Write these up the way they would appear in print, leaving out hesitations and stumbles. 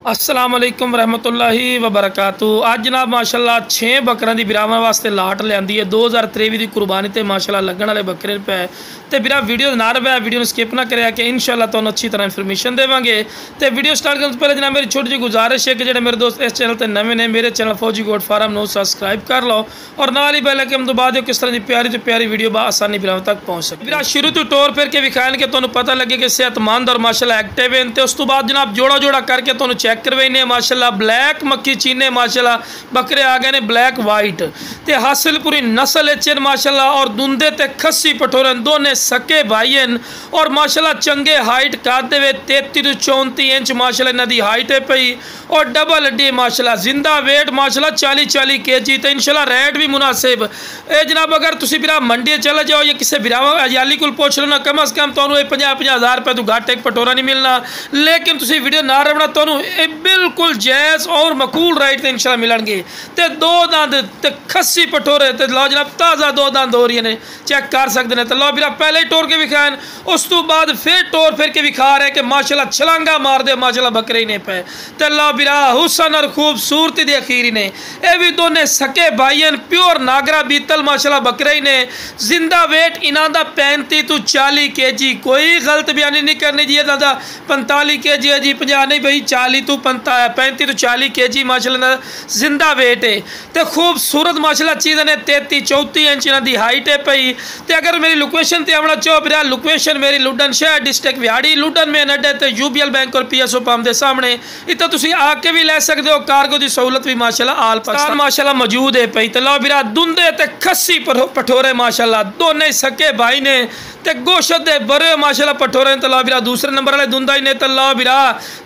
अस्सलाम वालेकुम रहमतुल्लाहि व बरकातुहू। अज जनाब माशाल्लाह 6 बकरियां की बिरावां वास्ते लाट लियांदी है। 2023 की कुर्बानी ते माशाल्लाह लगन वाले बकरे पे तो बिरा वीडियो ना रहा, वीडियो में स्किप ना करें कि इंशाल्लाह तुहानू अच्छी तरह इन्फॉर्मेशन देवांगे। तो वीडियो स्टार्ट करने से पहले जनाब मेरी छोटी जी गुजारिश है कि जो मेरे दोस्त इस चैनल पर नवे ने मेरे चैनल फौजी गोट फार्म नू सबसक्राइब कर लो और नाल ही बेल आइकन दबा दो किस तरह की प्यारी तो प्यारी वीडियो आसानी बिरावां तक पहुँच सके। बिरा शुरू तो टोर फिर के विखाएं कि तुहानू पता लगे कि सेहतमंद और माशाल्लाह एक्टिव हैं। तो उस तो बाद जनाब जोड़ा जोड़ा करके तुहानू चेक करवाइने माशाल्लाह ब्लैक मक्खी चीने माशाल्लाह बकरे आ गए ने ब्लैक वाइट ते हासिल पूरी नस्ल च माशाल्लाह और दुंदे ते खस्सी पठोरन दोने सके भाई और माशाल्लाह चंगे हाइट कादे वे 33 तो 34 इंच माशाल्लाह इन्हां दी हाइट है पई और डबल हड्डी माशाल्लाह जिंदा वेट माशाल्लाह 40-40 kg तो इंशाल्लाह रेट भी मुनासिब ए जनाब। अगर तुसी बिरा मंडी चले जाओ या किसी बिरावा अजाली को पूछ लो ना कम से कम तुहानू 50-50 रुपए तो घट एक पटोरा नहीं मिलना, लेकिन तुसी वीडियो ना रवना तुहानू बिल्कुल जैज़ और मकूल राइट तो इंशाल्लाह मिलणगे। तो दो दंद ते खस्सी पटोरे तो लो जनाब ताज़ा दो दंद हो रही ने चेक कर सकते हैं। तो लो बिरा पहले ही टोर के विखाएं उस तो बाद फिर टोर फिर के विखा रहे कि माशाल्लाह छलांगा मार दे माशाल्लाह बकरे ही ने पे। तो लो बिरा हुसन और खूबसूरती दी अखीरी ने ये भी दोने सके भाई प्योर नागरा बीतल माशाल्लाह बकरे ही ने जिंदा वेट इन्हां दा 35 तो 40 kg। कोई गलत बयानी नहीं करनी जी दादा 45 kg है जी 50 नहीं भाई 40 तो 35 तो 40 kg माशाल्लाह जिंदा वेट है। तो खूबसूरत माशाल्लाह चीज़ ने 33-34 इंच इन्हां दी हाइट है पई। तो अगर मेरी लोकेशन ते आवना चाहो बिरा लोकेशन मेरी लुडन शहर डिस्ट्रिक्ट विहाड़ी लुडन में अड्डे ते यूबीएल बैंक और पीएसओ पंप के सामने इतना तुसी आके भी ले सकते हो। कार्गो की सहूलत भी माशाल्लाह आल पाकिस्तान माशाल्लाह मौजूद है पई। तो लो बिरा दुंदे ते खस्सी पठोरे माशाल्लाह दोने सके भाई ने ते गोशत दे बरे माशाल्लाह पठोरे। तो लो बिरा दूसरे नंबर वाले दुंदा ही ने तो लो बिरा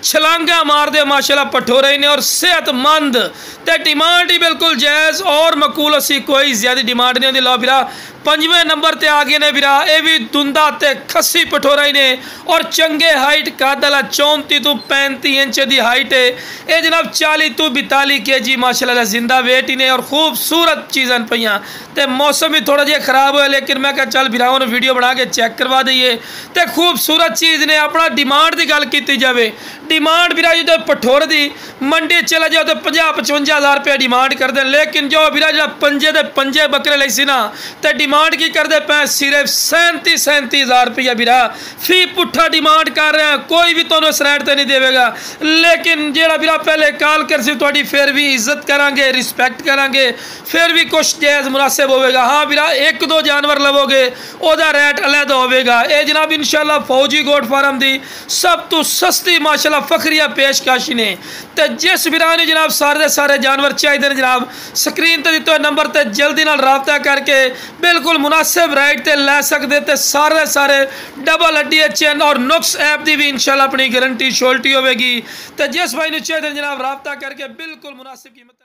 छलांगा मार दे माशाल्लाह पठोरे ने और सेहतमंद ते डिमांड ही बिल्कुल जायज़ और मकूल असी कोई ज्यादा डिमांड नहीं होती। लो बिरा 5वें नंबर ते आ गए ने बिरा ये भी दुंदा ते खस्सी पठोरा ही ने और चंगे हाइट कादला 34 तो 35 इंच की हाइट है। ये जनाब 40 तो 42 kg माशाल्लाह जिंदा वेट ही ने और खूबसूरत चीज़न पईयां। तो मौसम भी थोड़ा जिहा खराब हुआ लेकिन मैं कहा चल बिरावां नूं वीडियो बना के चेक करवा दईए। तो खूबसूरत चीज़ ने अपना डिमांड की गल की जाए डिमांड बिरा जो पठोर की मंडी चले जाओ तो 50-55 हज़ार रुपये डिमांड कर दें, लेकिन जो बिरा जो पंजे दे पंजे बकरे लई सी ना तो डिमांड की करते पे सिर्फ 37 हज़ार रुपया बिरा फी पुट्ठा डिमांड कर रहे हैं। कोई भी तो इस रेट से नहीं देगा, लेकिन जेड़ा बिरा पहले कॉल कर सी थोड़ी फिर भी इज्जत करांगे रिस्पैक्ट करांगे फिर भी कुछ जायज़ मुनासिब होगा। हाँ बिरा 1-2 जानवर लवोगे ओदा रेट अलग होगा। ये जनाब इंशाल्लाह फौजी गोट फार्म की सब तो सस्ती माशाल्लाह फखरिया पेशकश ने। तो जिस बिरा ने जनाब सारे जानवर चाहिए जनाब स्क्रीन पर दिते नंबर पर जल्दी नाल राबता करके बिल्कुल मुनासिब राइट ते लै सकते। तो सारे डबल हड्डी चैन और नुक्स ऐप की भी इंशाल्लाह अपनी गारंटी शोल्टी होगी। तो जिस भाई ने चाहिए जनाब राबता करके बिल्कुल मुनासिब कीमत